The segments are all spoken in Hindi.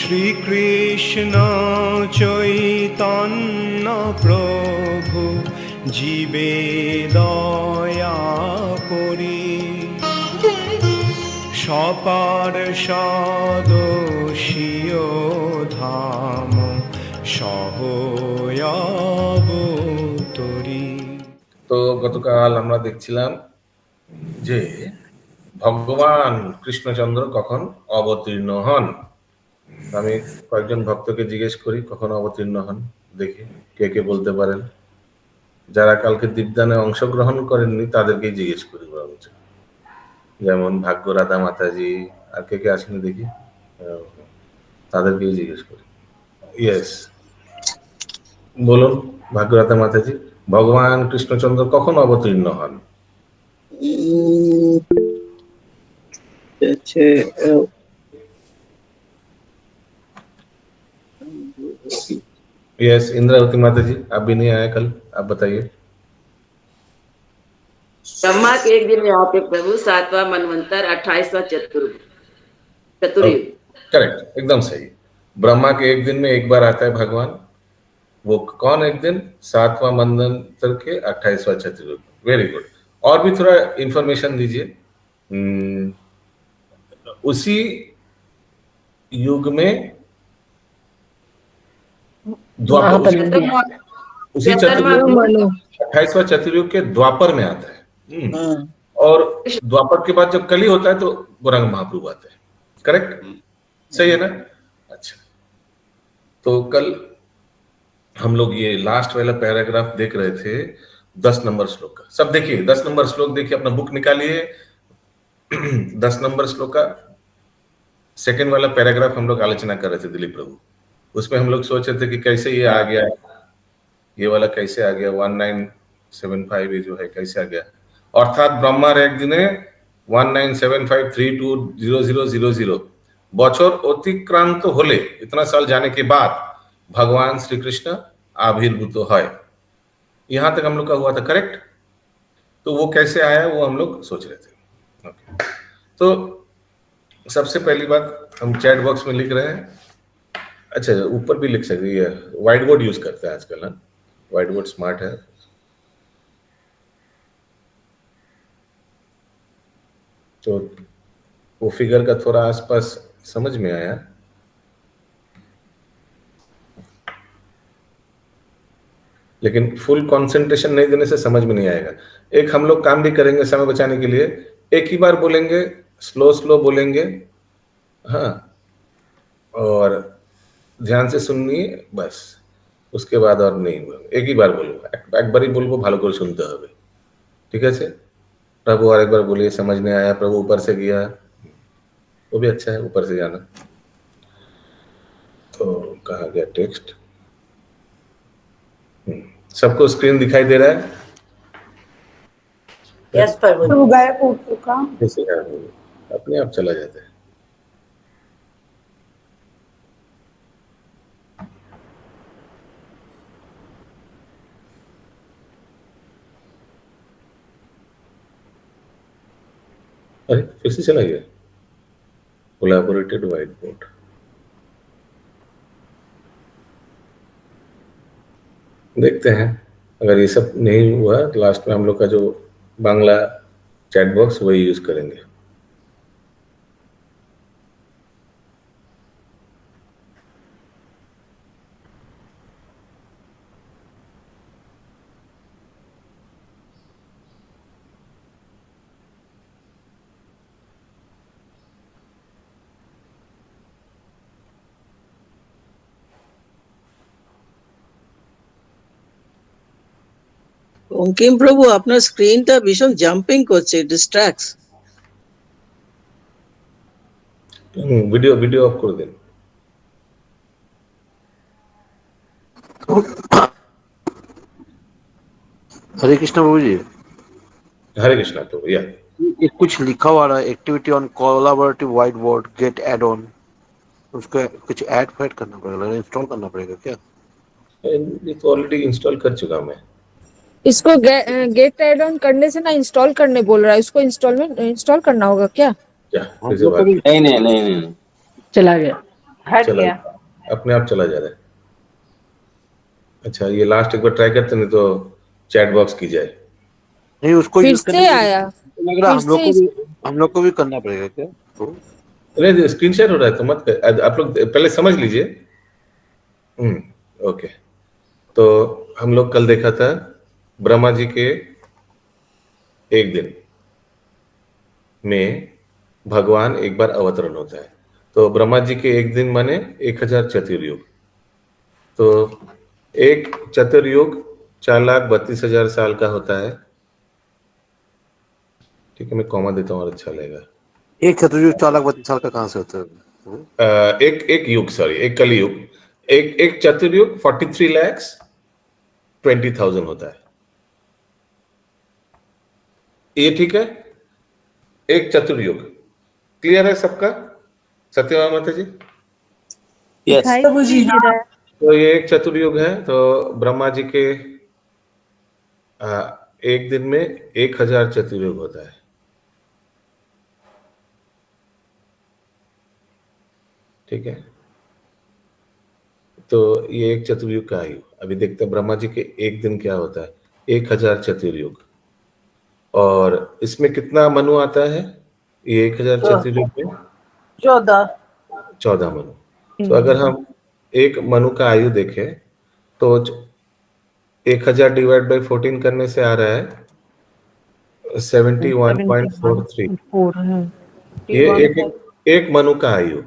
শ্রীকৃষ্ণ চৈতন্য প্রভু জীবে দয়া করি সপার্ষদ স্বীয় ধাম সহয়াবতরি। তো গতকাল আমরা দেখছিলাম যে ভগবান কৃষ্ণচন্দ্র কখন অবতীর্ণ হন। আমি কয়েকজন ভক্তকে জিজ্ঞেস করি কখন অবতীর্ণ হন, দেখি কে কে বলতে পারেন। যারা কালকে দীপদানে অংশগ্রহণ করেননি তাদেরকেই জিজ্ঞেস করি বরঞ্চ, যেমন ভাগ্যরাধা মাতাজি, আর কে কে আসেনি দেখি, তাদেরকেই জিজ্ঞেস করি। ইয়েস, বলুন ভাগ্যরাধা মাতাজি, ভগবান কৃষ্ণচন্দ্র কখন অবতীর্ণ হন? यस, इंद्रावती माता जी, आप भी नहीं आए कल, आप बताइए। ब्रह्मा के एक दिन में आते प्रभु, 7वां मनवंतर, 28वां चतुर्युग। करेक्ट, एकदम सही। ब्रह्मा के एक दिन में एक बार आता है भगवान, वो कौन एक दिन? 7वां मनवंतर के 28वां चतुर्युग। Very good. और भी थोड़ा इंफॉर्मेशन दीजिए। उसी युग में द्वापर, उसी चतुर्युग 28वां चतुर्युग के द्वापर में आता है। और द्वापर के बाद जब कली होता है तो गौरांग महाप्रभु आते हैं। करेक्ट, सही है ना? अच्छा, तो कल हम लोग ये लास्ट वाला पैराग्राफ देख रहे थे, 10 नंबर श्लोक का। सब देखिए 10 नंबर श्लोक देखिए, अपना बुक निकालिए। 10 नंबर श्लोक का सेकेंड वाला पैराग्राफ हम लोग आलोचना कर रहे थे दिलीप प्रभु। उसमें हम लोग सोच रहे थे कि कैसे ये आ गया, ये वाला कैसे आ गया, 1975 ये जो है कैसे आ गया। अर्थात ब्रह्मार एक दिने 1975320000 বছর অতিক্রান্ত হলে, इतना साल जाने के बाद भगवान श्री कृष्ण आविर्भूत হয়। यहां तक हम लोग का हुआ था, करेक्ट? तो वो कैसे आया वो हम लोग सोच रहे थे। ओके, तो सबसे पहली बात हम चैट बॉक्स में लिख रहे हैं। अच्छा, ऊपर भी लिख सकते हैं, व्हाइट बोर्ड यूज करते हैं आजकल ना, व्हाइट बोर्ड स्मार्ट है। तो वो फिगर का थोड़ा आसपास समझ में आया, लेकिन फुल कंसंट्रेशन नहीं देने से समझ में नहीं आएगा। एक हम लोग काम भी करेंगे समय बचाने के लिए, एक ही बार बोलेंगे, स्लो स्लो बोलेंगे, हाँ, और ध्यान से सुनिए बस, उसके बाद और नहीं, एक ही बार बोलूँ, एक बार ही बोलबो, ভালো করে শুনতে হবে, ঠিক আছে? प्रभु और एक बार बोलिए, समझ नहीं आया प्रभु, ऊपर से गया, वो भी अच्छा है ऊपर से जाना। तो कहाँ गया टेक्स्ट? सबको स्क्रीन दिखाई दे रहा है? यस प्रभु। कैसे अपने आप चला जाता है। अरे फिर से चला गया। कोलैबोरेटेड व्हाइट बोर्ड, देखते हैं। अगर ये सब नहीं हुआ तो लास्ट में हम लोग का जो बांग्ला चैट बॉक्स वही यूज करेंगे। অঙ্কিম প্রভু, আপনার স্ক্রিনটা ভীষণ জাম্পিং করছে, ডিস্ট্রাক্টস। ভিডিও অফ করে দিন। हरे कृष्णा प्रभु जी। हरे कृष्णा प्रभु। या ये कुछ लिखा हुआ है, activity on collaborative white board get add on, उसको कुछ ऐड फैड करना पड़ेगा, इंस्टॉल करना पड़ेगा क्या? ये तो ऑलरेडी इंस्टॉल कर चुका मैं। इसको गेट ऐड ऑन करने से ना इंस्टॉल करने बोल रहा है, इसको इंस्टॉल करना होगा क्या? क्या? नहीं, चला गया। हट चला गया। अपने आप चला जा रहा है। अच्छा, ये लास्ट एक बार ट्राई करते, नहीं तो चैट बॉक्स की जाए। नहीं, उसको फिर यूज करने से के लिए आया, लग रहा फिर से हम लोग को भी करना पड़ेगा क्या तो? नहीं, स्क्रीन शेयर हो रहा है तो मत कर, आप लोग पहले समझ लीजिए। ओके। तो हम लोग कल देखा था ब्रह्मा जी के एक दिन में भगवान एक बार अवतरण होता है। तो ब्रह्मा जी के एक दिन माने 1000 चतुर्युग। तो एक चतुर्युग 4,32,000 साल का होता है। ठीक है, मैं कॉमा देता हूँ और अच्छा लगेगा। एक चतुर्युग 4,32,000 का कहाँ से होता है? एक एक युग, सॉरी, एक कलयुग। एक चतुर्युग 43,20,000 होता है। ये ठीक है, एक चतुर्युग। क्लियर है सबका? सत्यवान माता जी? दिखाई प्रभु जी, नहीं दे रहा है। तो ये एक चतुर्युग है। तो ब्रह्मा जी के एक दिन में 1000 चतुर्युग होता है। ठीक है, तो ये एक चतुर्युग का आयु। अभी देखते हैं ब्रह्मा जी के एक दिन क्या होता है। 1000 चतुर्युग, और इसमें कितना मनु आता है? ये 1000 चतुर्युग में 14। 14 मनु। तो अगर हम एक मनु का आयु देखें तो 1000 डिवाइड बाई 14 करने से आ रहा है 71.43। 71.4 ये एक मनु का आयु।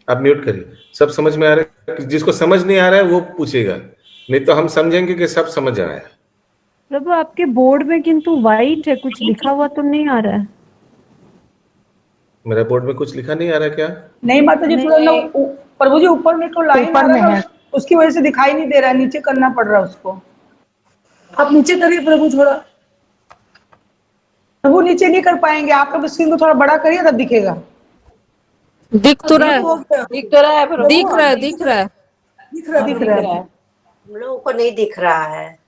आप म्यूट करिए। सब समझ में आ रहा है? जिसको समझ नहीं आ रहा है वो पूछेगा, नहीं तो हम समझेंगे कि सब समझ आया है। प्रभु आपके बोर्ड में किंतु वाइट है, कुछ लिखा हुआ तो नहीं आ रहा है। मेरा बोर्ड में कुछ लिखा नहीं आ रहा है क्या? नहीं माता जी, थोड़ा ना प्रभु जी ऊपर में तो लाइन ऊपर आ में रहा है है। उसकी वजह से दिखाई नहीं दे रहा है, नीचे करना पड़ रहा है उसको। आप नीचे करिए प्रभु, थोड़ा प्रभु नीचे नहीं कर पाएंगे, आप लोग स्क्रीन को थोड़ा बड़ा करिए तब दिखेगा। दिख तो रहा है, दिख तो रहा है प्रभु। दिख रहा है, दिख रहा है। दिख रहा है। हम लोगों को नहीं दिख रहा है।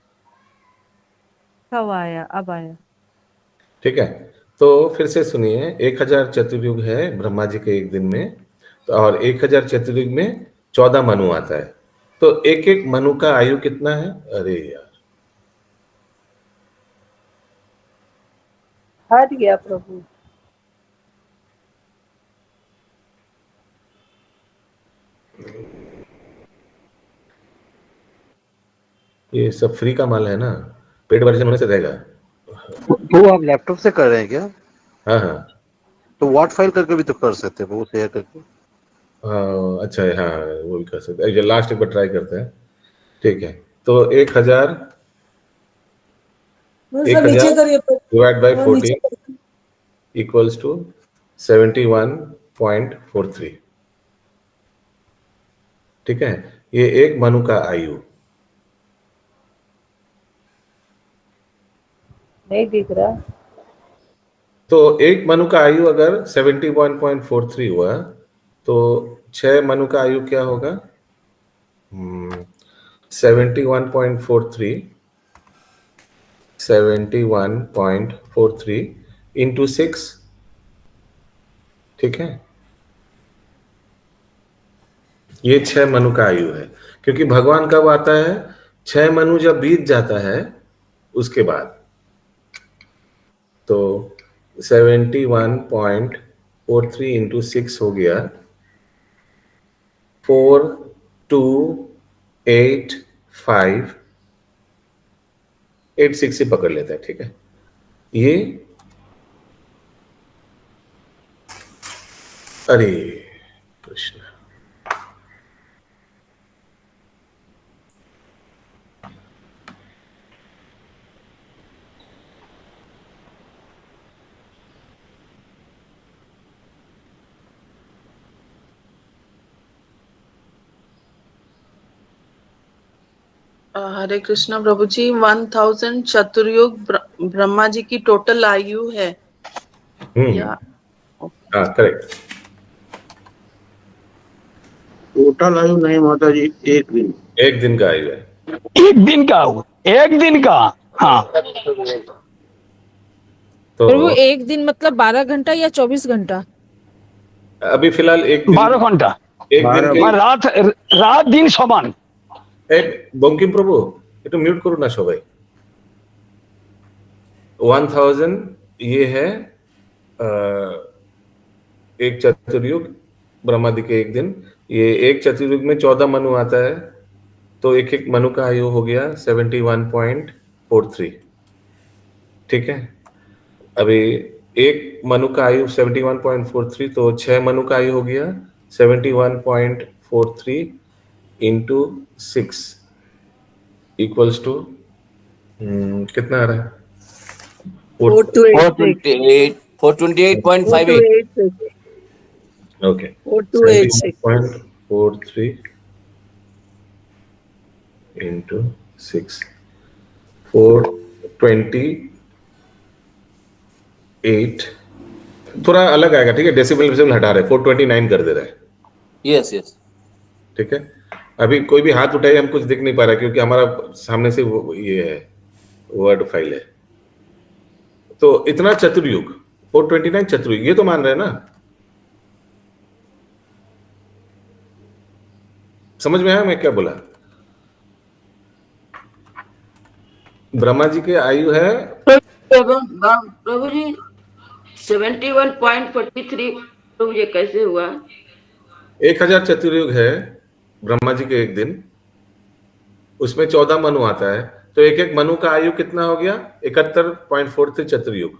कब आया? अब आया। ठीक है, तो फिर से सुनिए। 1000 चतुर्युग है ब्रह्मा जी के एक दिन में, तो और 1000 चतुर्युग में 14 मनु आता है। तो एक एक मनु का आयु कितना है? अरे यार, हट गया प्रभु। ये सब फ्री का माल है ना, पेड वर्जन होने से रहेगा। वो आप लैपटॉप से कर रहे हैं क्या? हाँ हाँ तो वॉट फाइल करके भी तो कर सकते हैं वो, शेयर करके। हाँ, अच्छा है, हाँ वो भी कर सकते हैं। लास्ट एक बार ट्राई करते हैं। ठीक है, तो 1000 नीचे करिए प्रभु, डिवाइड बाई नीचे 14 इक्वल्स टू 71.43। ठीक है, ये एक मनु का आयु। नहीं दिख रहा। तो एक मनु का आयु अगर 71.43 हुआ तो 6 मनु का आयु क्या होगा? 71.43 इंटू 6। ठीक है, ये 6 मनु का आयु है। क्योंकि भगवान कब आता है? 6 मनु जब बीत जाता है उसके बाद। तो 71.43 इंटू 6 हो गया 4285 ही पकड़ लेता है। ठीक है, ये अरे कृष्ण, हरे कृष्णा प्रभु जी। 1000 चतुर्युग ब्रह्मा जी की टोटल आयु है। या हाँ करेक्ट। टोटल आयु नहीं माता जी, एक दिन का आयु है। एक दिन का, एक दिन का। हाँ, तो प्रभु एक दिन मतलब 12 घंटा या 24 घंटा? अभी फिलहाल एक दिन, 12 घंटा। एक दिन के রাত রাত দিন সমান। বঙ্কিম প্রভু একটু মিউট করুন না সবাই। 1000 ये है एक चतुर्युग, ब्रह्मादि के एक दिन। ये एक चतुर्युग में 14 मनु आता है, तो एक एक मनु का आयु हो गया 71.43। ठीक है, अभी एक मनु का आयु 71.43, तो 6 मनु का आयु हो गया 71.43 इंटू 6 इक्वल्स टू कितना आ रहा है? 428.58. ओके, 4286 into 6, 428, थोड़ा अलग आएगा। ठीक है, डेसिबल डेसिबल हटा रहे, 429 कर दे रहा है। यस यस, ठीक है, अभी कोई भी हाथ उठाए, हम कुछ दिख नहीं पा रहा क्योंकि हमारा सामने से ये है, वर्ड फाइल है। तो इतना चतुर्युग, 429 चतुर्युग, ये तो मान रहे हैं ना? समझ में आया मैं क्या बोला? ब्रह्मा जी के आयु है प्रभु जी 71.43। प्रभु जी कैसे हुआ? 1000 चतुर्युग है ब्रह्मा जी के एक दिन, उसमें 14 मनु आता है, तो एक एक मनु का आयु कितना हो गया? 71.43 चतुर्युग।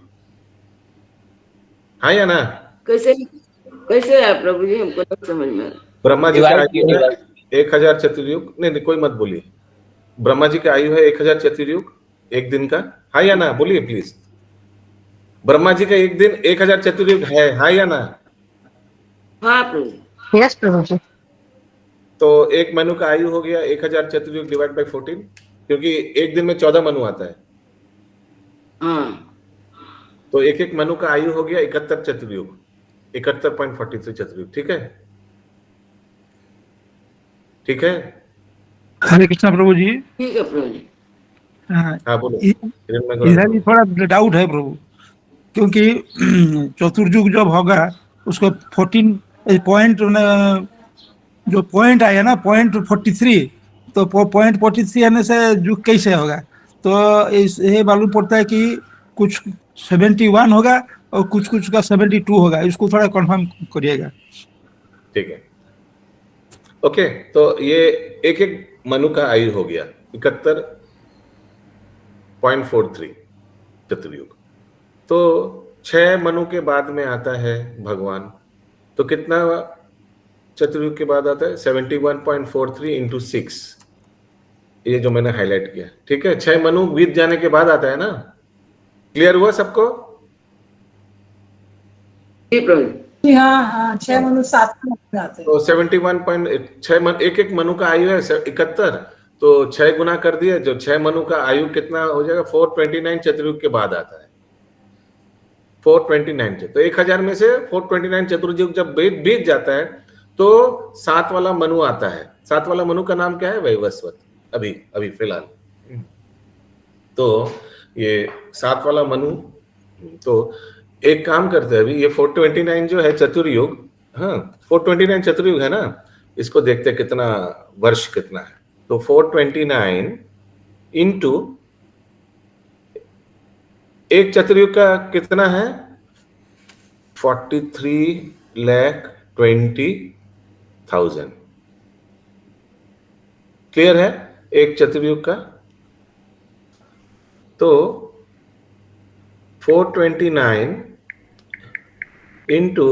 हाँ या ना? कैसे कैसे है प्रभु जी, हमको नहीं समझ में। ब्रह्मा जी का आयु है 1000 चतुर्युग। नहीं, कोई मत बोलिए। ब्रह्मा जी का आयु है 1000 चतुर्युग एक दिन का। हाँ या ना? बोलिए प्लीज। ब्रह्मा जी का एक दिन 1000 चतुर्युग है, हाँ या ना? हाँ प्रभु। यस प्रभु जी। तो एक मनु का आयु हो गया 1000 चतुर्युग डिवाइड बाय 14, क्योंकि एक दिन में 14 मनु आता है। हाँ, तो एक एक मनु का आयु हो गया 71 चतुर्युग, 71.43 चतुर्युग। ठीक है, ठीक है। हरे कृष्णा प्रभु जी। ठीक है प्रभु जी। हाँ बोलो। इधर भी थोड़ा डाउट है प्रभु, क्योंकि चतुर्युग जब होगा उसको 14 पॉइंट, जो पॉइंट आया ना पॉइंट 43, तो पॉइंट 43 आने से युग कैसे होगा? तो ये मालूम पड़ता है कि कुछ 71 होगा और कुछ कुछ का 72 होगा। इसको थोड़ा कंफर्म करिएगा। ठीक है, ओके। तो ये एक एक मनु का आयु हो गया 71.43 चतुर्युग। तो 6 मनु के बाद में आता है भगवान, तो कितना चतुर्युग के बाद आता है? 71.43 इंटू 6, ये जो मैंने हाईलाइट किया। ठीक है, 6 मनु बीत जाने के बाद आता है ना? क्लियर हुआ सबको? हाँ हाँ, 6 मनु 7 में आते हैं। तो 71.6 एक एक मनु का आयु है 71, तो 6 गुना कर दिया, जो 6 मनु का आयु कितना हो जाएगा? 429 चतुर्युग के बाद आता है। 429, तो 1000 में से 429 चतुर्युग जब बीत जाता है तो 7 वाला मनु आता है। 7 वाला मनु का नाम क्या है? वैवस्वत। अभी फिलहाल तो ये 7 वाला मनु। तो एक काम करते हैं, अभी ये 429 जो है चतुर्युग, हाँ 429 चतुर्युग है ना, इसको देखते हैं कितना वर्ष कितना है। तो 429 इंटू एक चतुर्युग का कितना है? 43,20,000। क्लियर है? एक चतुर्युग का। तो 429 इंटू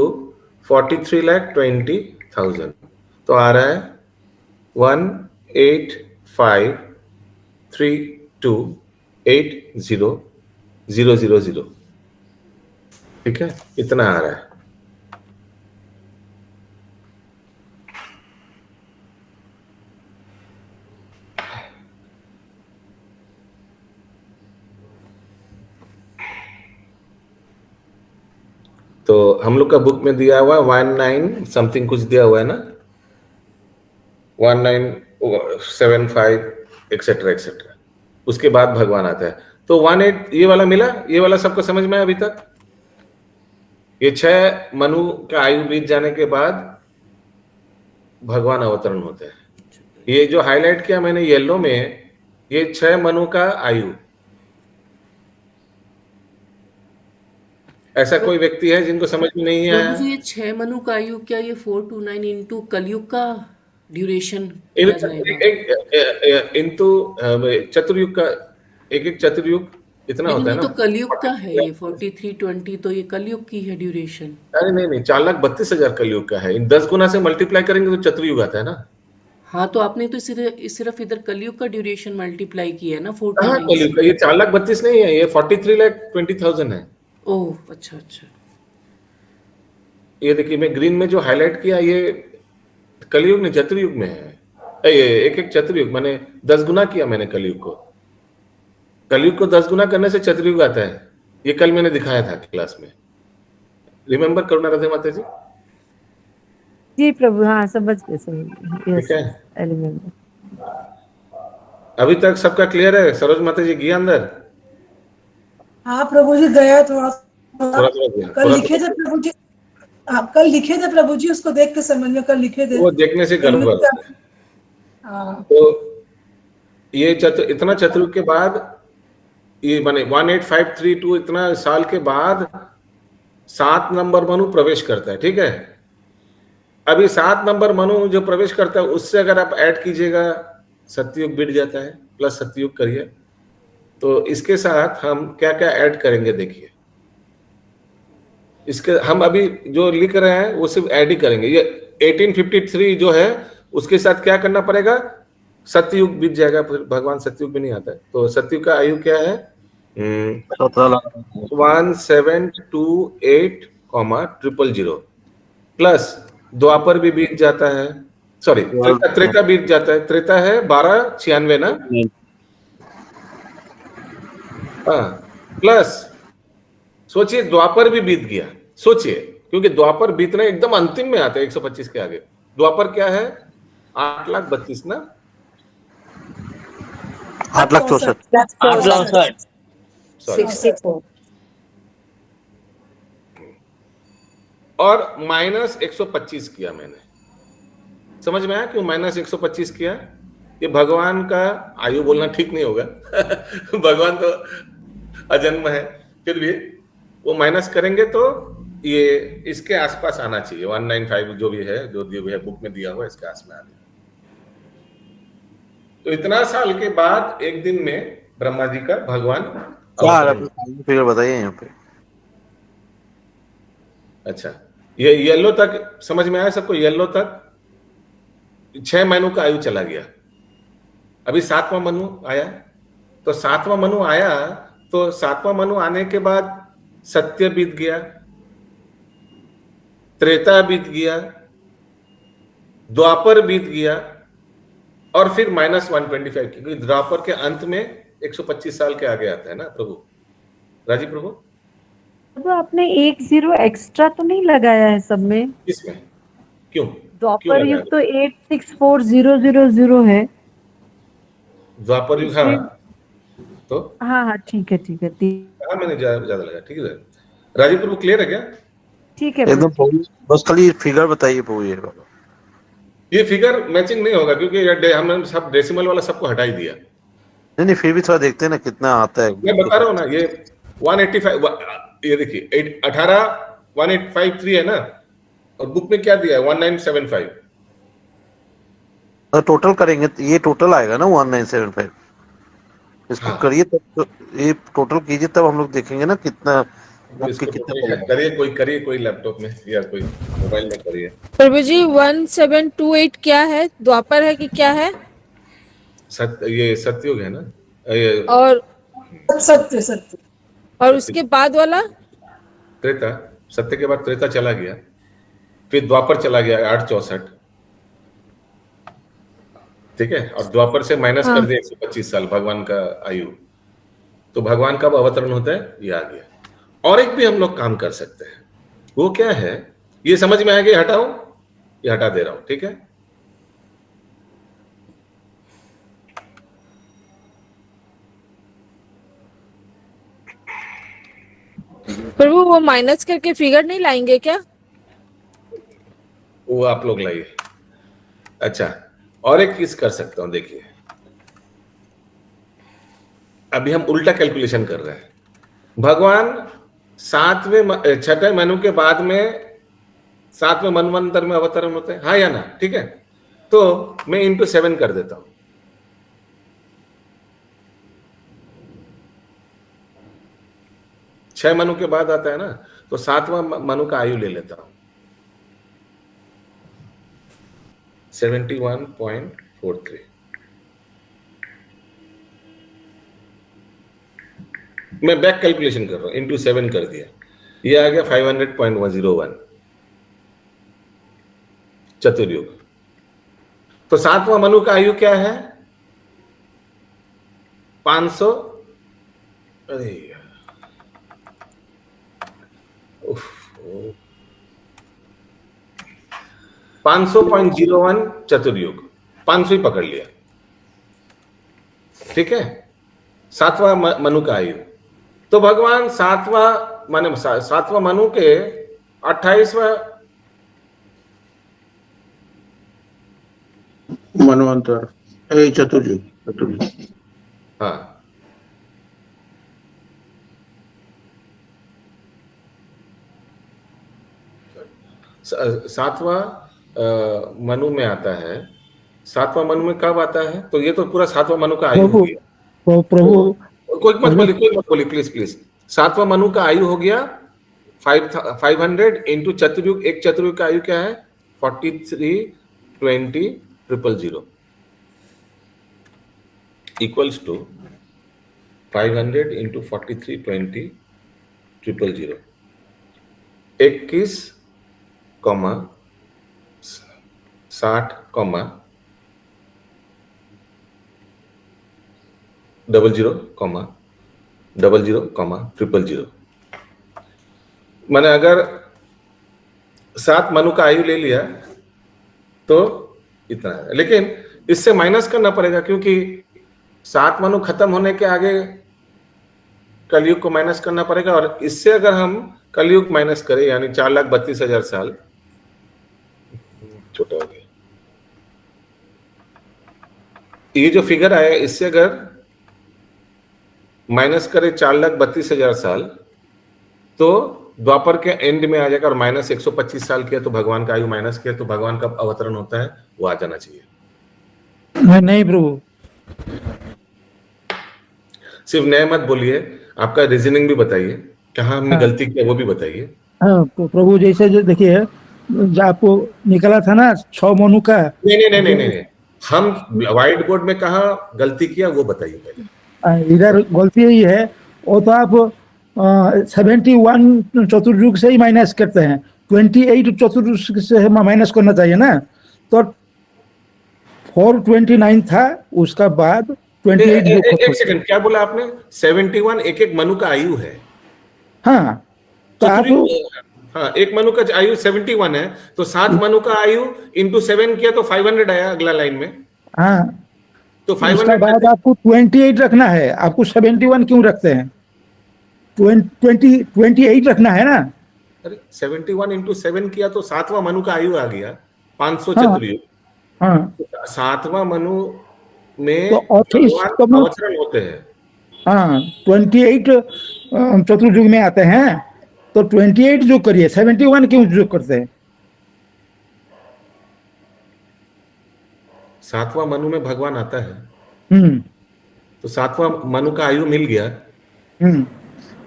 43,20,000, तो आ रहा है 18532800000। ठीक है, इतना आ रहा है। तो हम लोग का बुक में दिया हुआ 19 समथिंग कुछ दिया हुआ है ना, 1975 एक्सेट्रा एक्सेट्रा, उसके बाद भगवान आता है। तो 18 ये वाला मिला, ये वाला सबको समझ में अभी तक? ये 6 मनु का आयु बीत जाने के बाद भगवान अवतरण होते हैं। ये जो हाईलाइट किया मैंने येलो में, ये 6 मनु का आयु। ऐसा कोई व्यक्ति है जिनको समझ में नहीं आया? प्रभु जी, ये 6 मनु का आयु, क्या ये 429 इंटू कलयुग का ड्यूरेशन इंटू चतुर्युग का, एक चतुर्युग इतना होता है ना। तो कलयुग का है ये 4320, तो ये कलयुग की है ड्यूरेशन। अरे नहीं, 4,32,000 कलयुग का है। इन 10 गुना से मल्टीप्लाई करेंगे तो चतुर्युग आता है ना। हाँ, तो आपने तो सिर्फ इधर कलयुग का ड्यूरेशन मल्टीप्लाई किया है ना, 429। हाँ, कलयुग का ये 4,32,000 नहीं है, ये 43,20,000 है। ओह, अच्छा। ये देखिए, मैं ग्रीन में जो हाईलाइट किया ये कलयुग नहीं चतुर्युग में है। ये एक चतुर्युग, मैंने 10 गुना किया मैंने कलयुग को। कलयुग को 10 गुना करने से चतुर्युग आता है। ये कल मैंने दिखाया था क्लास में, रिमेम्बर करुणा राधे माता जी? जी प्रभु, हाँ समझ गए, ठीक है। अभी तक सबका क्लियर है? सरोज माता जी गया अंदर? हाँ प्रभु जी, गया थोड़ा गया। कल लिखे थे प्रभु जी, आप कल लिखे थे प्रभु जी, उसको देख के समझ में कल लिखे थे। वो देखने से गड़बड़। तो ये इतना चतुर्युग के बाद, ये माने 18532 इतना साल के बाद 7 नंबर मनु प्रवेश करता है। ठीक है, अभी 7 नंबर मनु जो प्रवेश करता है उससे अगर आप ऐड कीजिएगा, सतयुग बीत जाता है, प्लस सतयुग करिए। तो इसके साथ हम क्या क्या ऐड करेंगे देखिए। इसके हम अभी जो लिख रहे हैं वो सिर्फ ऐड ही करेंगे। ये 1853 जो है उसके साथ क्या करना पड़ेगा, सतयुग बीत जाएगा, फिर भगवान सतयुग भी नहीं आता है। तो सतयुग का आयु क्या है? 1728,000 प्लस द्वापर भी बीत जाता है, सॉरी त्रेता बीत जाता है। त्रेता है 1296 ना, हाँ, प्लस सोचिए द्वापर भी बीत गया। सोचिए, क्योंकि द्वापर बीतना एकदम अंतिम में आता है 125 के आगे। द्वापर क्या है? 8,32,000 ना, 8,64,000 और माइनस 125 किया मैंने। समझ में आया क्यों माइनस 125 किया? ये भगवान का आयु बोलना ठीक नहीं होगा भगवान तो अजन्म है, फिर भी वो माइनस करेंगे तो ये इसके आसपास आना चाहिए। 195 जो भी है, जो दिया है बुक में दिया हुआ, इसके आसपास में आना। तो इतना साल के बाद एक दिन में ब्रह्मा जी का भगवान फिगर बताइए यहाँ पे। अच्छा, ये येलो तक समझ में आया सबको? येलो तक 6 महीनों का आयु चला गया। अभी 7वां मनु आया, तो 7वां मनु आया, तो 7वां मनु आने के बाद सत्य बीत गया, त्रेता बीत गया, द्वापर बीत गया, और फिर -125, क्योंकि द्वापर के अंत में 125 साल के आगे आता है ना प्रभु। राजीव प्रभु, तो आपने 1 0 एक्स्ट्रा तो नहीं लगाया है सब में? किसमें? क्यों? द्वापर युग तो 864000 है। द्वापर युग, हाँ, तो हाँ ठीक है हाँ, मैंने ज्यादा लगा। ठीक है राजीव प्रभु, क्लियर है क्या? ठीक है एकदम, बस खाली फिगर बताइए प्रभु। ये फिगर मैचिंग नहीं होगा क्योंकि हमने सब डेसिमल वाला सबको हटा ही दिया। नहीं, फिर भी थोड़ा देखते हैं ना कितना आता है। मैं बता रहा हूँ ना, ये 185, ये देखिए 18,1853 है ना, और बुक में क्या दिया है 1975। टोटल करेंगे तो ये टोटल आएगा ना 1975। इसको करिए तब, तो ये टोटल कीजिए तब हम लोग देखेंगे ना कितना करिए कोई लैपटॉप में या कोई मोबाइल में करिए। प्रभु जी 1728 क्या है? द्वापर है कि क्या है? ये सतयुग है ना, ये और सत्य और उसके बाद वाला त्रेता। सत्य के बाद त्रेता चला गया, फिर द्वापर चला गया 864। ठीक है, और द्वापर से माइनस कर दिया 125 साल भगवान का आयु। तो भगवान कब अवतरण होता है? ये आ गया। और एक भी हम लोग काम कर सकते हैं, वो क्या है? ये समझ में आएगा? हटाओ, ये हटा दे रहा हूं। ठीक है, प्रभु वो माइनस करके फिगर नहीं लाएंगे क्या? वो आप लोग लाइए। अच्छा, और एक चीज कर सकता हूं, देखिए अभी हम उल्टा कैलकुलेशन कर रहे हैं। भगवान छठे मनु के बाद में 7वें मनवंतर में अवतरण होते हैं, हाँ या ना? ठीक है, तो मैं इंटू 7 कर देता हूं। छह मनु के बाद आता है ना, तो 7वां मनु का आयु ले लेता हूं 71.43। मैं बैक कैलकुलेशन कर रहा हूं, इंटू 7 कर दिया, ये आ गया 500.01 चतुर्युग। तो 7वां मनु का आयु क्या है? 500, अरे 500.01 चतुर्युग, 500 ही पकड़ लिया, ठीक है, 7वां मनु का आयु। तो भगवान 7वां मनु के 28वां मनवंतर चतुर्युग, हाँ, सातवां मनु में आता है। 7वां मनु में कब आता है? तो ये तो पूरा 7वां मनु का आयु हो गया। प्रभु कोई मत बोलिए प्लीज। 7वां मनु का आयु हो गया 500 इंटू चतुर्युग। एक चतुर्युग का आयु क्या है? 4320,000 इक्वल्स टू 500 इंटू 4320,000 21, 60, 00,00,000। मैंने अगर 7 मनु का आयु ले लिया तो इतना है, लेकिन इससे माइनस करना पड़ेगा, क्योंकि 7 मनु खत्म होने के आगे कलयुग को माइनस करना पड़ेगा, और इससे अगर हम कलयुग माइनस करें यानी 4,32,000 साल, छोटा हो गया ये जो फिगर आया, इससे अगर माइनस करें 4,32,000 साल तो द्वापर के एंड में आ जाएगा, और माइनस 125 साल किया तो भगवान का आयु माइनस किया तो भगवान का अवतरण होता है, वो आ जाना चाहिए। नहीं प्रभु, सिर्फ नए मत बोलिए, आपका रीजनिंग भी बताइए, कहाँ हमने गलती किया वो भी बताइए। हाँ प्रभु, जैसे जो देखिए जो आपको निकला था ना 6 मनु का, नहीं, हम व्हाइट बोर्ड में कहाँ गलती किया वो बताइए पहले। इधर गलती यही है, वो तो आप 71 चतुर्युग से ही माइनस करते हैं, 28 चतुर्युग से माइनस करना चाहिए ना, तो 429 था, उसका बाद 28। एक सेकंड, क्या बोला आपने? 71 एक मनु का आयु है। हाँ तो आप, हाँ, एक मनु का आयु 71 है, तो 7 मनु का आयु इंटू 7 किया तो 500 आया अगला लाइन में। हाँ तो 500 बाद आपको 28 रखना है, आपको 71 क्यों रखते हैं? 28 रखना है ना। अरे 71 इंटू 7 किया तो 7वां मनु का आयु आ गया 500 चतुर्युग। हाँ, 7वां मनु में तो 28 अवतरण होते हैं। हाँ 28 चतुर्युग में आते हैं, तो 28 जो करिए, 71 क्यों जो करते हैं? 7वां मनु में भगवान आता है, तो 7वां मनु का आयु मिल गया।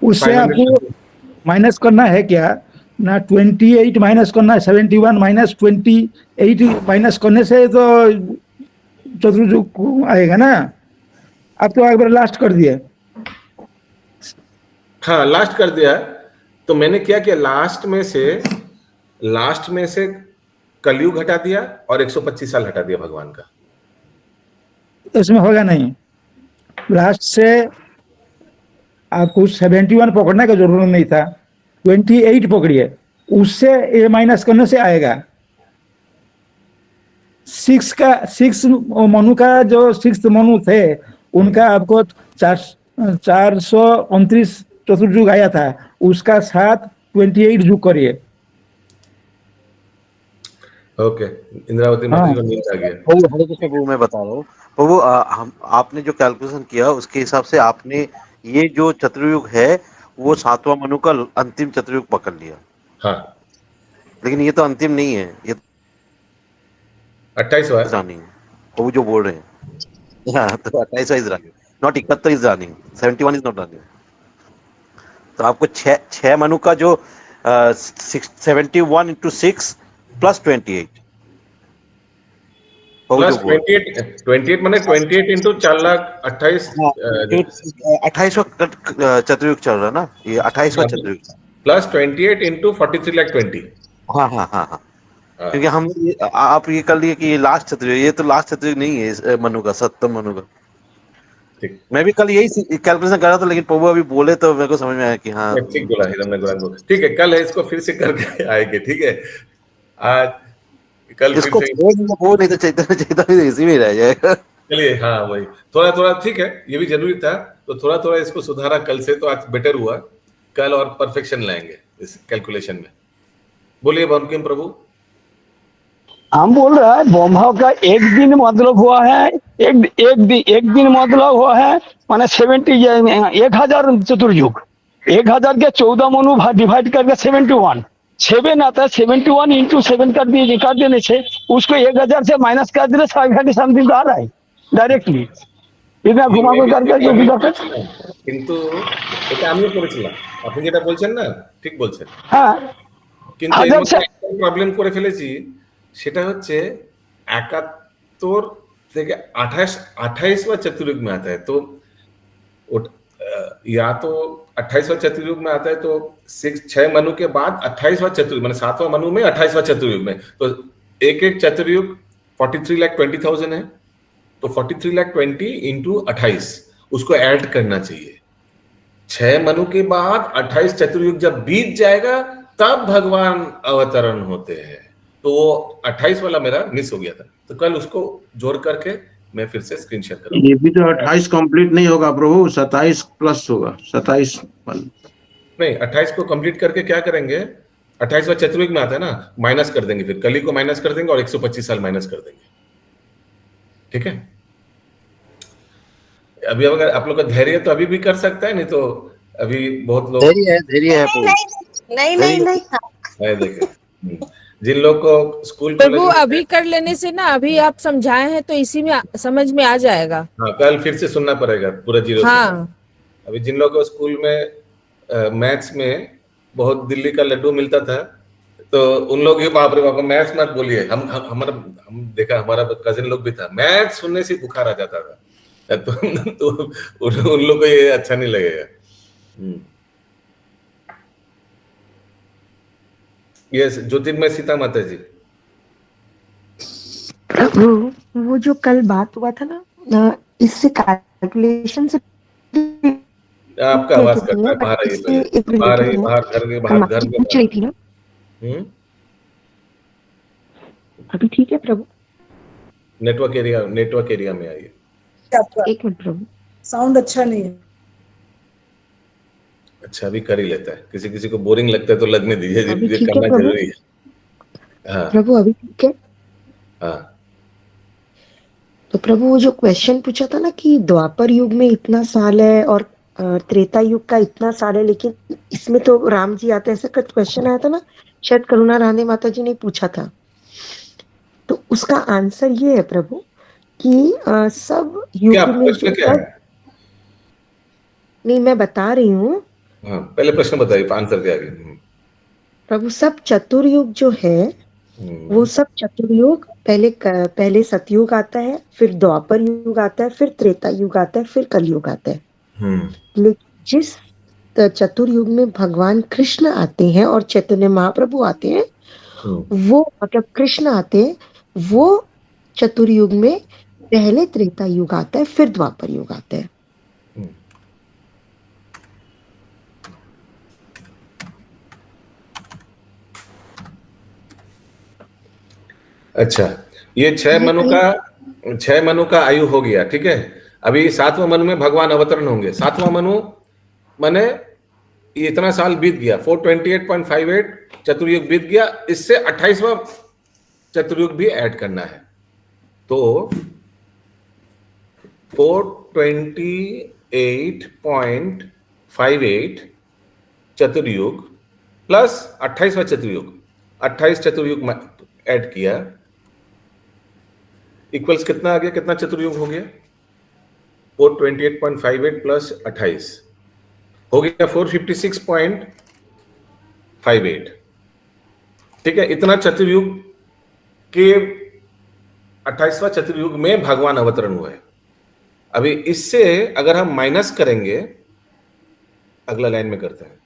उससे आपको माइनस करना है क्या ना? 28 माइनस करना है, 71 माइनस 28 माइनस करने से तो चतुर्युग आएगा ना। आप तो एक बार लास्ट कर दिए। हाँ, लास्ट कर दिया। तो मैंने क्या किया, लास्ट में से कलयुग हटा दिया और 125 साल हटा दिया भगवान का। इसमें होगा नहीं, लास्ट से आपको 71 पकड़ने का जरूरत नहीं था, 28 पकड़िए, उससे ये माइनस करने से आएगा। 6 मनु का जो 6 मनु थे, उनका आपको 429 चतुर्युग आया था, उसका साथ 28 युग करिए। ओके, इंद्रावती माता को नींद आ गया। प्रभु हरे कृष्ण प्रभु, मैं बता रहा हूँ प्रभु, हम आपने जो कैलकुलेशन किया उसके हिसाब से आपने ये जो चतुर्युग है वो 7वां मनु का अंतिम चतुर्युग पकड़ लिया। हाँ, लेकिन ये तो अंतिम नहीं है, ये 28वां रनिंग प्रभु जो बोल रहे हैं। हाँ, तो 28वां is running, not 71 is running, 71 is not running. तो आपको छह मनु का जो 71 into 6 plus 28 प्लस 28 माने 28 इंटू 4,28,000। 28वां चतुर्युग चल रहा है ना, ये 28वां चतुर्युग प्लस 28 इंटू 43,20,000। हाँ हाँ हाँ हाँ, क्योंकि हम आप ये कर लिए कि ये लास्ट चतुर्युग, ये तो लास्ट चतुर्युग नहीं है इस मनु का, 7वें मनु का। मैं भी कल यही कैलकुलेशन कर रहा था, लेकिन प्रभु अभी बोले तो मेरे को समझ में आया कि हाँ ठीक बोला हिरण्य गुरु। ठीक है, कल है इसको फिर से करके आएंगे। ठीक है, आज कल इसको फिर से वो नहीं तो चैतन्य इसी में रह जाएगा। चलिए, हाँ वही थोड़ा थोड़ा ठीक है, ये भी जरूरी था, तो थोड़ा थोड़ा इसको सुधारा कल से, तो आज बेटर हुआ। कल और परफेक्शन लाएंगे इस कैलकुलेशन में। बोलिए बंकिम प्रभु। हम बोल रहे हैं ब्रह्मा का एक दिन मतलब हुआ है, एक दिन मतलब हुआ है माने 1000 चतुर्युग, 1000 के 14 मनु डिवाइड करके 71 7 आता है, 71 इंटू 7 कर देने से उसको 1000 से माइनस कर देने 530 समथिंग आ रहा है डायरेक्टली, इतना घुमा करके। কিন্তু এটা আমিও করেছিলাম, আপনি যেটা বলছেন না ঠিক বলছেন। হ্যাঁ, কিন্তু এর মধ্যে একটা প্রবলেম করে ফেলেছি, সেটা হচ্ছে 71 থেকে 28वां चतुर्युग में आता है, तो या तो 28वां चतुर्युग में आता है, तो 6 मनु के बाद 28वां चतुर्युग माने 7वां मनु में 28वां चतुर्युग में, तो एक चतुर्युग 43,20,000 है, तो 43,20,000 इंटू 28 उसको ऐड करना चाहिए। 6 मनु के बाद 28 चतुर्युग जब बीत जाएगा तब भगवान अवतरण होते हैं, तो वो 28 वाला मेरा मिस हो गया था, तो कल उसको जोड़ करके मैं फिर से स्क्रीन शेयर करूंगा। ये भी तो 28 कंप्लीट नहीं होगा प्रभु, 27 प्लस होगा, 27 नहीं, 28 को कंप्लीट करके क्या करेंगे, 28वां चतुर्युग में आता है ना, माइनस कर देंगे, फिर कली को माइनस कर देंगे और 125 साल माइनस कर देंगे। ठीक है, अभी अगर आप लोग का धैर्य तो अभी भी कर सकता है, नहीं तो अभी बहुत लोग धैर्य है नहीं देखे जिन लोग को स्कूल प्रभु अभी कर लेने से ना, अभी आप समझाए हैं तो इसी में समझ में आ जाएगा। हाँ, कल फिर से सुनना पड़ेगा पूरा जीरो हाँ। से। अभी जिन लोगों को स्कूल में मैथ्स में बहुत दिल्ली का लड्डू मिलता था, तो उन लोग ही बाप रे बाप मैथ्स मत बोलिए। हम देखा, हमारा कजिन लोग भी था, मैथ्स सुनने से बुखार आ जाता था, तो उन लोग को ये अच्छा नहीं लगेगा। यस, ज्योतिर्मय सीता माता जी। वो जो कल बात हुआ था ना, इससे कैलकुलेशन से आपका आवाज करता है, बाहर आइए, बाहर घर के बाहर पूछ रही थी ना। अभी ठीक है प्रभु? नेटवर्क एरिया में आइए। एक मिनट प्रभु, साउंड अच्छा नहीं है। अच्छा, अभी कर ही लेता है, किसी को बोरिंग लगता है तो लगने दीजिए, ये करना जरूरी है। हाँ प्रभु अभी ठीक है? हाँ। तो प्रभु वो जो क्वेश्चन पूछा था ना कि द्वापर युग में इतना साल है और त्रेता युग का इतना साल है, लेकिन इसमें तो राम जी आते हैं, ऐसा क्वेश्चन आया था ना, शायद करुणा राधे माता जी ने पूछा था। तो उसका आंसर ये है प्रभु कि सब युग में जो नहीं, मैं बता रही हूँ। हाँ, पहले प्रश्न बताइए, आंसर क्या है प्रभु। सब चतुर्युग जो है वो सब चतुर्युग, पहले सतयुग आता है, फिर द्वापर युग आता है, फिर त्रेता युग आता है, फिर कलयुग आता है। लेकिन जिस चतुर्युग में भगवान कृष्ण आते हैं और चैतन्य महाप्रभु आते हैं, वो मतलब कृष्ण आते हैं, वो चतुर्युग में पहले त्रेता युग आता है, फिर द्वापर युग आता है। अच्छा, ये 6 मनु का आयु हो गया। ठीक है, अभी 7वां मनु में भगवान अवतरण होंगे। 7वां मनु माने ये इतना साल बीत गया, 428.58 चतुर्युग बीत गया, इससे 28वां चतुर्युग भी ऐड करना है। तो 428.58 चतुर्युग प्लस 28वां चतुर्युग, 28 चतुर्युग ऐड किया, इक्वल्स कितना आ गया, कितना चतुर्युग हो गया? 428.58 प्लस 28 हो गया 456.58। ठीक है, इतना चतुर्युग के 28वां चतुर्युग में भगवान अवतरण हुए। अभी इससे अगर हम माइनस करेंगे, अगला लाइन में करते हैं,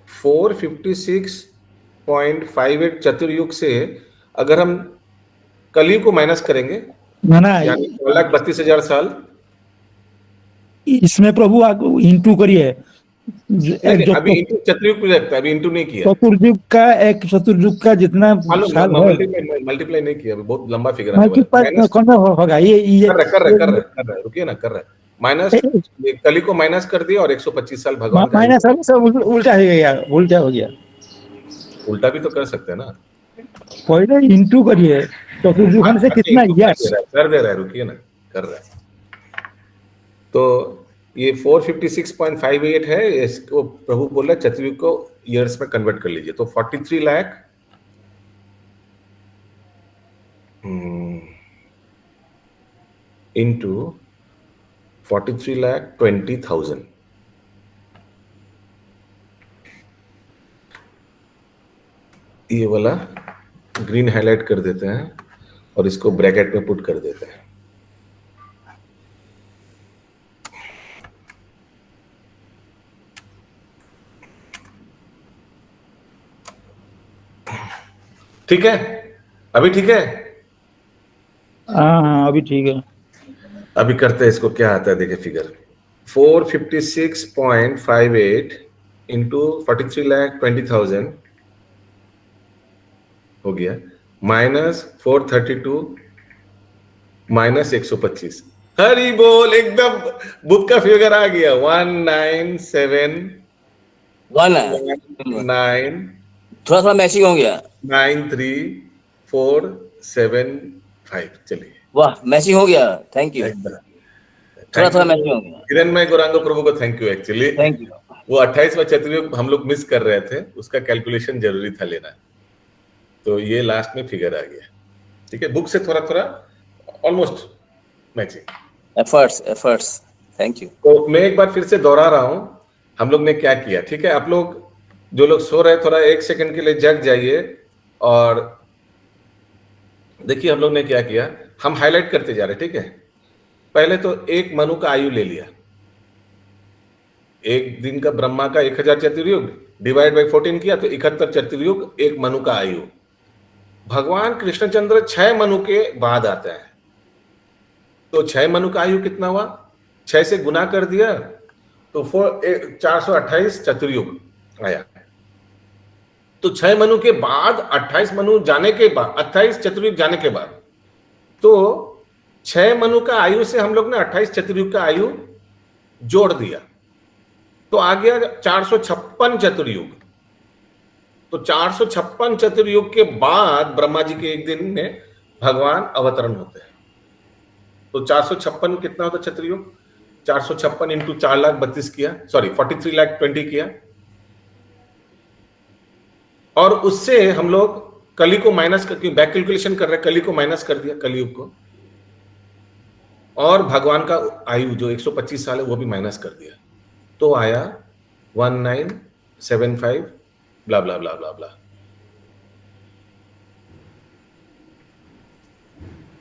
456.58 चतुर्युग से अगर हम कलयुग को माइनस करेंगे, यानी 2,32,000 साल। इसमें प्रभु इंटू करिए, अभी इंटू चतुर्युग पे लगता है, अभी इंटू नहीं किया। चतुर्युग का जितना साल है, मल्टीप्लाई नहीं किया, बहुत लंबा फिगर होगा ये कर रहे रुकिए ना, कर रहे माइनस, कली को माइनस कर दिया और 125 साल भगवान माइनस उल्टा हो गया, उल्टा हो गया। उल्टा भी तो कर सकते हैं ना, पहले इंटू करिए चतुर्युग से कितना यस कर दे रहा है, रुकिए ना, कर रहा है। तो ये 456.58 है, इसको प्रभु बोल रहे चतुर्युग को ईयर्स में कन्वर्ट कर लीजिए। तो 43 लाख इंटू 43,20,000, ये वाला ग्रीन हाईलाइट कर देते हैं और इसको ब्रैकेट में पुट कर देते हैं। ठीक है, अभी ठीक है? हाँ अभी ठीक है। अभी करते हैं इसको, क्या आता है देखिए फिगर, 456.58 इंटू 43,20,000 हो गया, माइनस 432 माइनस 125। हरी बोल, एकदम बुक का फिगर आ गया, 19719 थोड़ा मैचिंग हो गया, 93475। चलिए, वाह मैचिंग हो गया, थैंक यू। थोड़ा मैचिंग हो गया। किरण मैं गौरांग प्रभु को thank you, actually thank you. वो 28वां चतुर्युग हम लोग मिस कर रहे थे, उसका कैलकुलेशन जरूरी था लेना, तो ये लास्ट में फिगर आ गया। ठीक है, बुक से थोड़ा almost matching. Efforts, thank you. तो मैं एक बार फिर से दोहरा रहा हूं, हम लोग ने क्या किया। ठीक है, आप लोग जो लोग सो रहे, थोड़ा 1 सेकंड के लिए जग जाइए और देखिए हम लोग ने क्या किया। हम हाईलाइट करते जा रहे, ठीक है। पहले तो एक मनु का आयु ले लिया, एक दिन का ब्रह्मा का 1000 चतुर्युग डिवाइड बाई 14 किया तो 71 चतुर्युग एक मनु का आयु। भगवान कृष्णचंद्र 6 मनु के बाद आते हैं, तो 6 मनु का आयु कितना हुआ, 6 से गुना कर दिया तो 428 चतुर्युग आया। तो 6 मनु के बाद 28 मनु जाने के बाद 28 चतुर्युग जाने के बाद, तो 6 मनु का आयु से हम लोग ने 28 चतुर्युग का आयु जोड़ दिया, तो आ गया 456 चतुर्युग। तो 456 चतुर्युग के बाद ब्रह्मा जी के एक दिन में भगवान अवतरण होते हैं। तो 456 कितना होता चतुर्युग, 456 इंटू 4,32,000 किया, सॉरी 43,20,000 किया, और उससे हम लोग कली को माइनस करके बैक कैलकुलेशन कर रहे हैं, कली को माइनस कर दिया, कलयुग को, और भगवान का आयु जो 125 साल है वो भी माइनस कर दिया, तो आया 1975 ब्ला ब्ला ब्ला ब्ला ब्ला।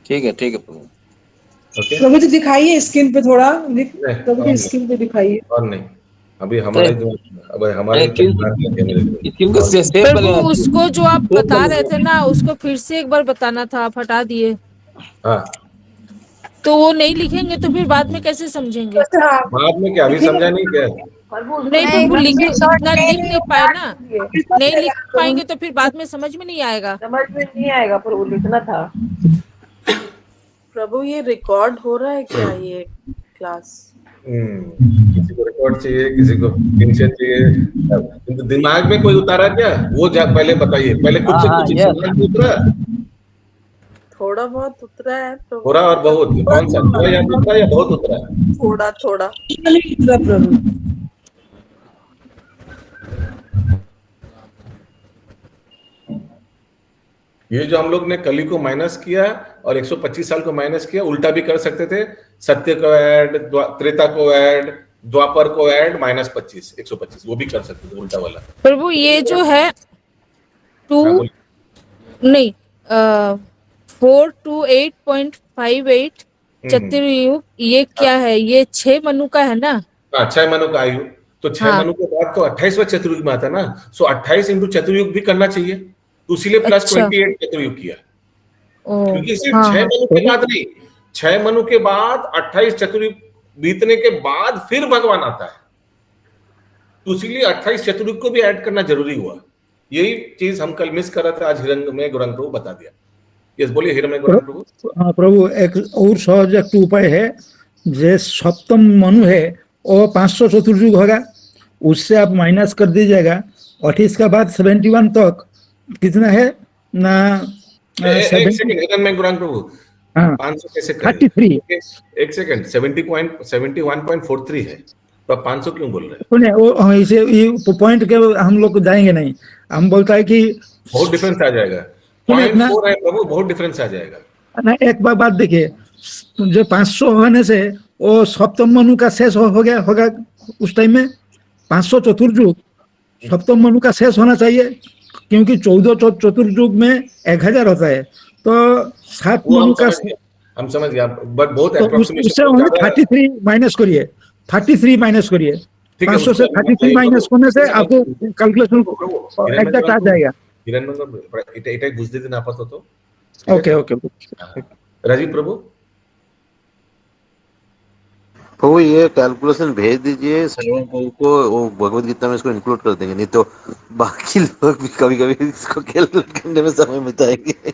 ठीक है प्रभु। ओके प्रभु जी दिखाइए स्क्रीन पे थोड़ा, प्रभु जी स्क्रीन पे दिखाइए। और नहीं, अभी हमारे जो हमारे प्रभु उसको जो आप बता रहे थे ना, उसको फिर से एक बार बताना था, आप हटा दिए। हाँ, तो वो नहीं लिखेंगे तो फिर बाद में कैसे समझेंगे? बाद में क्या, अभी समझा नहीं क्या? नहीं प्रभु, इतना लिख नहीं पाए ना, नहीं लिख पाएंगे तो फिर बाद में समझ में नहीं आएगा। समझ में नहीं आएगा, प्रभु लिखना था। प्रभु ये रिकॉर्ड हो रहा है क्या ये क्लास? किसी को रिकॉर्ड चाहिए, किसी को पिक्चर चाहिए, दिमाग में कोई उतारा क्या, वो पहले बताइए, पहले कुछ से कुछ सवाल पूछ रहा। थोड़ा बहुत उतरा है प्रभु। थोड़ा और बहुत कौन सा, थोड़ा या उतरा या बहुत उतरा है? थोड़ा थोड़ा उतरा प्रभु। ये जो हम लोग ने कली को माइनस किया और 125 साल को माइनस किया, उल्टा भी कर सकते थे, सत्य को ऐड, त्रेता को ऐड, द्वापर को ऐड, -25 125 वो भी कर सकते थे उल्टा वाला। प्रभु ये जो है 2 नहीं 4 to 8.58 चतुर्युग, ये क्या है? ये 6 मनु का है ना? हाँ, 6 मनु का आयु, तो 6 मनु के बाद तो 28वां चतुर्युग में आता ना, सो 28 इंटू चतुर्युग भी करना चाहिए, तो इसीलिए प्लस 28 चतुर्युग किया, क्योंकि सिर्फ 6 मनु के बाद नहीं, 6 मनु के बाद 28 चतुर्युग बीतने के बाद फिर भगवान आता है, तो इसीलिए 28 चतुर्युग को भी ऐड करना जरूरी हुआ। यही चीज हम कल मिस कर रहे थे, आज हिरण्मय गौरांग प्रभु बता दिया। यस बोलिए हिरण्मय गौरांग प्रभु। हाँ प्रभु, एक और सहज एक उपाय है, जो सप्तम मनु है वो 500 चतुर्युग होगा, उससे आप माइनस कर दीजिएगा, 28 का बाद 71 तक कितना है ना? एक सेकंड हिरण्मय गौरांग प्रभु, 500 कैसे करें? 33 एक सेकंड, 71.43 है, तो आप 500 क्यों बोल रहे हैं? सुनिए, वो इसे ये पॉइंट के हम लोग जाएंगे नहीं, हम बोलता है कि बहुत डिफरेंस आ जाएगा, 0.4 है प्रभु, बहुत डिफरेंस आ जाएगा ना। एक बात देखिए, जो 500 होने से वो सप्तम मनु का शेष हो गया होगा उस टाइम में, 500 चतुर्युग सप्तम मनु का शेष होना चाहिए, क्योंकि 14 चतुर्युग में 1000 होता है, तो 7 मनु का हम समझ गया, बट बहुत तो उससे 33 माइनस करिए, 33 माइनस करिए, 500 से 33 माइनस करने से आपको कैलकुलेशन एग्जैक्ट आ जाएगा। এটাই বুঝতে দিন আপাতত। ओके ओके राजीव प्रभु। प्रभु ये कैलकुलेशन भेज दीजिए सर्वन प्रभु को, वो भगवत गीता में इसको इंक्लूड कर देंगे, नहीं तो बाकी लोग भी कभी कभी इसको कैलकुलेट करने में समय बिताएंगे।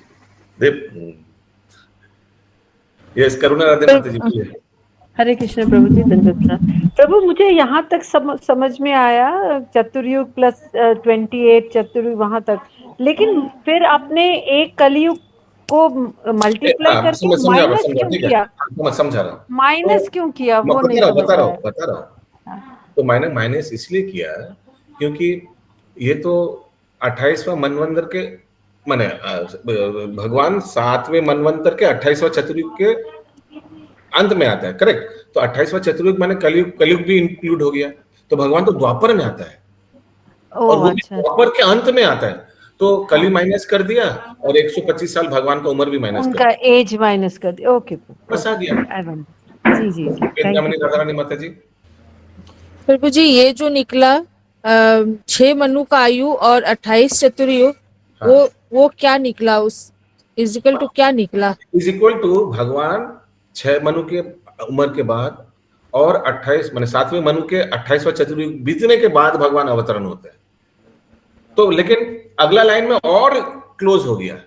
यस करुणा राधे माता जी। हरे कृष्ण प्रभु जी, धन्यवाद प्रभु। मुझे यहाँ तक समझ में आया, चतुर्युग प्लस 28 चतुर्युग वहां तक, लेकिन फिर आपने एक कलयुग को मल्टीप्लाई करके माइनस क्यों किया? समझा रहा हूँ, माइनस क्यों किया वो नहीं बता रहा हूँ। तो माइनस इसलिए किया क्योंकि ये तो 28वां मनवंतर के माने भगवान 7वें मनवंतर के 28वां चतुर्युग के अंत में आता है, करेक्ट? तो 28वां चतुर्युग माने कलयुग भी इंक्लूड हो गया, तो भगवान तो द्वापर में आता है और वो द्वापर के अंत में आता है, तो कली माइनस कर दिया और 125 साल भगवान का उम्र भी माइनस उनका एज माइनस कर दिया। ओके बस आ गया। जी जी जी माता जी। प्रभु जी ये जो निकला 6 मनु का आयु और 28 चतुर्युग, वो क्या निकला? उस इज इक्वल टू क्या निकला? इज इक्वल टू भगवान 6 मनु के उम्र के बाद और 28 माने 7वें मनु के 28वां चतुर्युग बीतने के बाद भगवान अवतरण होते हैं। तो लेकिन अगला लाइन में और क्लोज हो गया,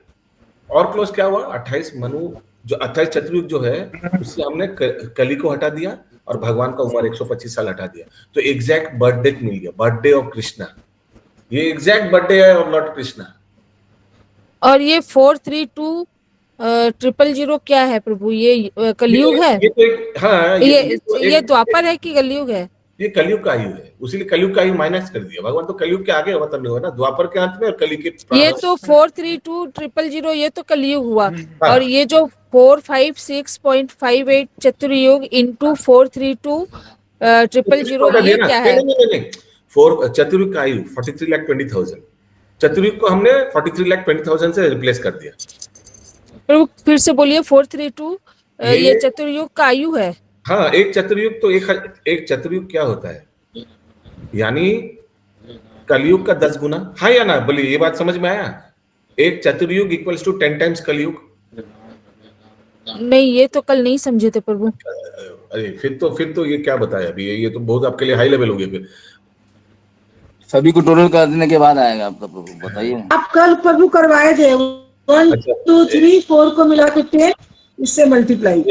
और क्लोज क्या हुआ? 28 मनु जो 28 चतुर्युग जो है उससे हमने कली को हटा दिया और भगवान का उम्र 125 साल हटा दिया, तो एग्जैक्ट बर्थडे मिल गया, बर्थडे ऑफ कृष्णा। ये एग्जैक्ट बर्थडे है ऑफ लॉर्ड कृष्णा। और ये 432 क्या है प्रभु? ये कलयुग है? ये तो एक, हाँ, ये द्वापर है कि कलयुग है? ये कलयुग का आयु है, उसीलिए कलयुग का आयु माइनस कर दिया। भगवान तो कलयुग के आगे अवतरण हुआ ना, द्वापर के अंत में और कली के। ये तो 432 ये तो कलयुग हुआ, और ये जो 456.58 चतुर्युग इंटू 432 ये क्या है? चतुर्युग का आयु 43,20,000, चतुर्युग को हमने 43,20,000 से रिप्लेस कर दिया। प्रभु फिर से बोलिए, 432 ये चतुर्युग का आयु है? हाँ, एक चतुर्युग तो एक चतुर्युग क्या होता है, यानी कलयुग का 10 गुना। हाँ या ना बोलिए, ये बात समझ में आया? एक चतुर्युग इक्वल्स टू 10 टाइम्स कलयुग। नहीं, ये तो कल नहीं समझे थे प्रभु। अरे फिर तो ये क्या बताया अभी, ये तो बहुत आपके लिए हाई लेवल हो गया। फिर सभी को टोटल कर देने के बाद आएगा आपका प्रभु, बताइए। आप कल प्रभु करवाए थे 1 2 3 4 को मिला के 10 इससे मल्टीप्लाई।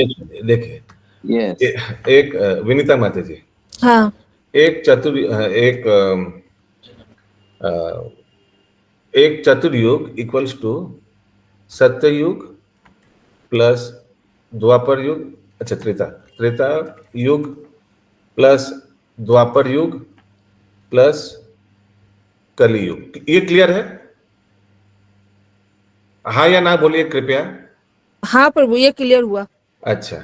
देखिए एक विनीता माता जी, हाँ, एक चतुर्युग इक्वल्स टू सत्ययुग प्लस द्वापर युग, अच्छा त्रेता युग प्लस द्वापर युग प्लस कली युग। ये क्लियर है? हाँ या ना बोलिए कृपया। हाँ प्रभु, ये क्लियर हुआ। अच्छा,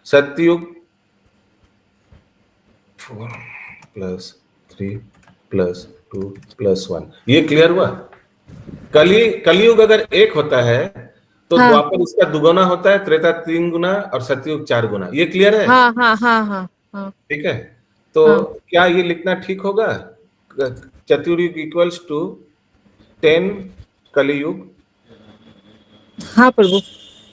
सत्ययुग 4 प्लस 3 प्लस 2 प्लस 1, ये क्लियर हुआ। कलियुग अगर 1 होता है तो हाँ। द्वापर इसका दुगुना होता है, त्रेता 3 गुना और सत्ययुग 4 गुना। ये क्लियर है? हाँ हाँ हाँ हाँ हाँ। ठीक है, तो हाँ। क्या ये लिखना ठीक होगा? चतुर्युग इक्वल्स टू 10 कलियुग। हाँ प्रभु।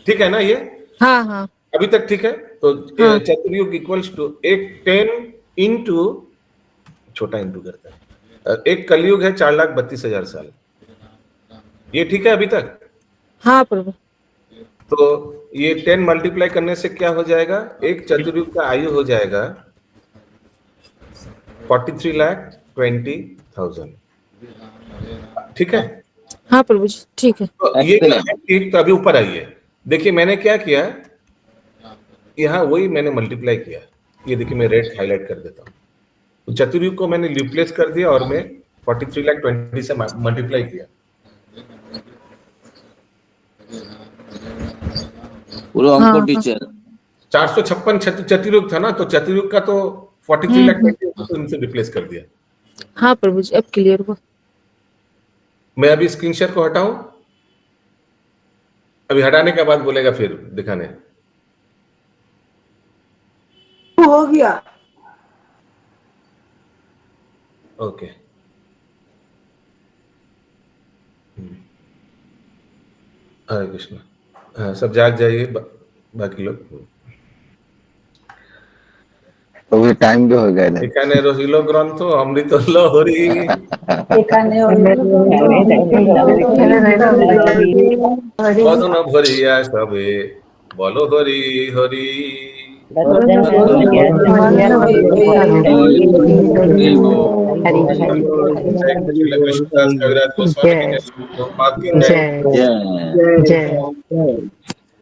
ठीक है ना ये? हाँ हाँ। अभी तक ठीक है? तो हाँ। चतुर्युग इक्वल्स टू एक 10 इंटू, छोटा इंटू करता है, एक कलियुग है 4,32,000 साल। ये ठीक है अभी तक? हाँ प्रभु। तो ये 10 मल्टीप्लाई करने से क्या हो जाएगा? एक चतुर्युग का आयु हो जाएगा 43,20,000। ठीक है? हाँ प्रभु जी, ठीक है। तो ये ठीक। तो अभी ऊपर आइए, देखिए मैंने क्या किया, यहाँ वही मैंने मल्टीप्लाई किया। ये देखिए मैं रेड हाईलाइट कर देता हूँ। तो चतुर्युग को मैंने रिप्लेस कर दिया और मैं 43,20,000 से मल्टीप्लाई किया। हमको टीचर 456 चतुर्युग था ना, तो चतुर्युग का तो 43,20,000 तो इनसे रिप्लेस कर दिया। हाँ प्रभु जी, अब क्लियर हुआ। मैं अभी स्क्रीन शेयर को हटाऊं? अभी हटाने के बाद बोलेगा फिर दिखाने। हो गया। ओके। हरे कृष्ण। हाँ, सब जाग जाइए, बाकी लोग। तो टाइम भी हो गया। एखाने रहिलो ग्रंथ अमृत लहरी, बदन भरिया सबे বলো হরি হরি। जय जय जय।